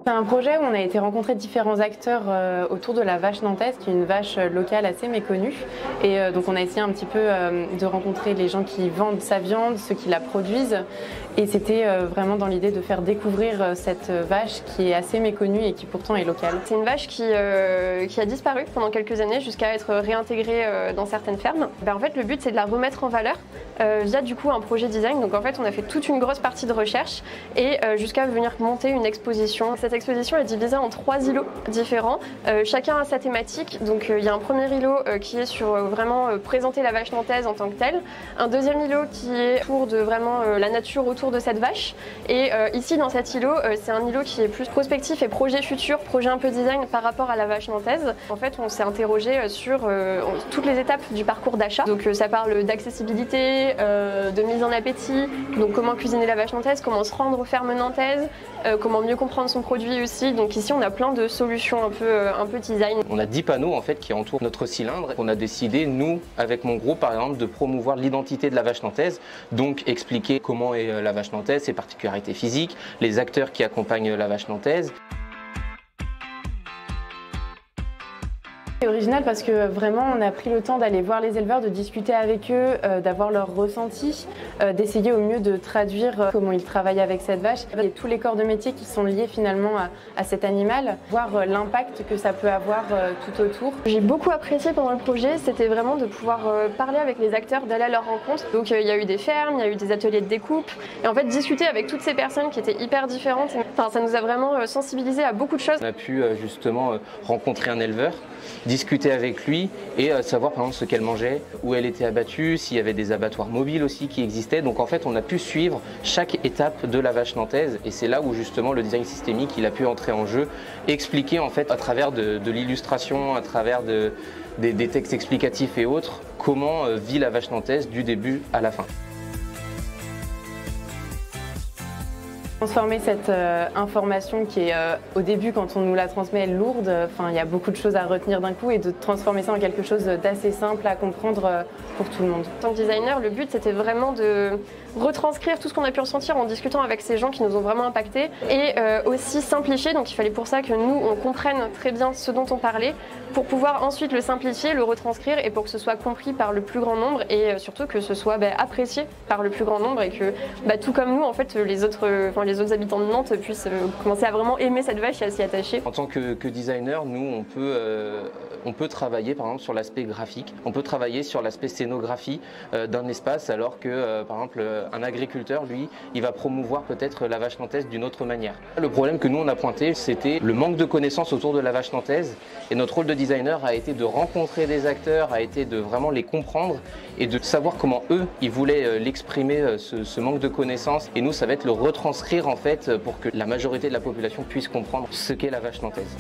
C'est un projet où on a été rencontrer différents acteurs autour de la vache nantaise, qui est une vache locale assez méconnue. Et donc on a essayé un petit peu de rencontrer les gens qui vendent sa viande, ceux qui la produisent. Et c'était vraiment dans l'idée de faire découvrir cette vache qui est assez méconnue et qui pourtant est locale. C'est une vache qui a disparu pendant quelques années jusqu'à être réintégrée dans certaines fermes. En fait, le but c'est de la remettre en valeur via du coup un projet design. Donc en fait, on a fait toute une grosse partie de recherche et jusqu'à venir monter une exposition. Cette exposition est divisée en 3 îlots différents. Chacun a sa thématique. Donc il y a un premier îlot qui est sur vraiment présenter la vache nantaise en tant que telle. Un deuxième îlot qui est pour de vraiment la nature autour de cette vache. Et ici dans cet îlot, c'est un îlot qui est plus prospectif et projet futur, projet un peu design par rapport à la vache nantaise. En fait, on s'est interrogé sur toutes les étapes du parcours d'achat. Donc ça parle d'accessibilité, de mise en appétit, donc comment cuisiner la vache nantaise, comment se rendre aux fermes nantaises, comment mieux comprendre son produit aussi. Donc ici on a plein de solutions un peu design. On a 10 panneaux en fait qui entourent notre cylindre. On a décidé, nous, avec mon groupe par exemple, de promouvoir l'identité de la vache nantaise, donc expliquer comment est la vache nantaise, ses particularités physiques, les acteurs qui accompagnent la vache nantaise. C'est original parce que vraiment on a pris le temps d'aller voir les éleveurs, de discuter avec eux, d'avoir leur ressenti, d'essayer au mieux de traduire comment ils travaillent avec cette vache. Il y a tous les corps de métier qui sont liés finalement à cet animal, voir l'impact que ça peut avoir tout autour. J'ai beaucoup apprécié pendant le projet, c'était vraiment de pouvoir parler avec les acteurs, d'aller à leur rencontre. Donc il y a eu des fermes, il y a eu des ateliers de découpe et en fait discuter avec toutes ces personnes qui étaient hyper différentes, enfin, ça nous a vraiment sensibilisé à beaucoup de choses. On a pu justement rencontrer un éleveur, discuter avec lui et savoir par exemple ce qu'elle mangeait, où elle était abattue, s'il y avait des abattoirs mobiles aussi qui existaient. Donc en fait on a pu suivre chaque étape de la vache nantaise et c'est là où justement le design systémique il a pu entrer en jeu, expliquer en fait à travers de l'illustration, à travers des textes explicatifs et autres, comment vit la vache nantaise du début à la fin. Transformer cette information qui est au début quand on nous la transmet lourde, il y a beaucoup de choses à retenir d'un coup et de transformer ça en quelque chose d'assez simple à comprendre pour tout le monde. En tant que designer, le but c'était vraiment de retranscrire tout ce qu'on a pu ressentir en discutant avec ces gens qui nous ont vraiment impactés et aussi simplifier, donc il fallait pour ça que nous on comprenne très bien ce dont on parlait pour pouvoir ensuite le simplifier, le retranscrire et pour que ce soit compris par le plus grand nombre et surtout que ce soit apprécié par le plus grand nombre et que tout comme nous en fait les autres habitants de Nantes puissent commencer à vraiment aimer cette vache et à s'y attacher. En tant que designer, nous on peut travailler par exemple sur l'aspect graphique, on peut travailler sur l'aspect scénographie d'un espace alors que par exemple un agriculteur lui il va promouvoir peut-être la vache nantaise d'une autre manière. Le problème que nous on a pointé c'était le manque de connaissances autour de la vache nantaise et notre rôle de designer a été de rencontrer des acteurs, a été de vraiment les comprendre et de savoir comment eux ils voulaient l'exprimer ce manque de connaissances et nous ça va être le retranscrire en fait pour que la majorité de la population puisse comprendre ce qu'est la vache nantaise.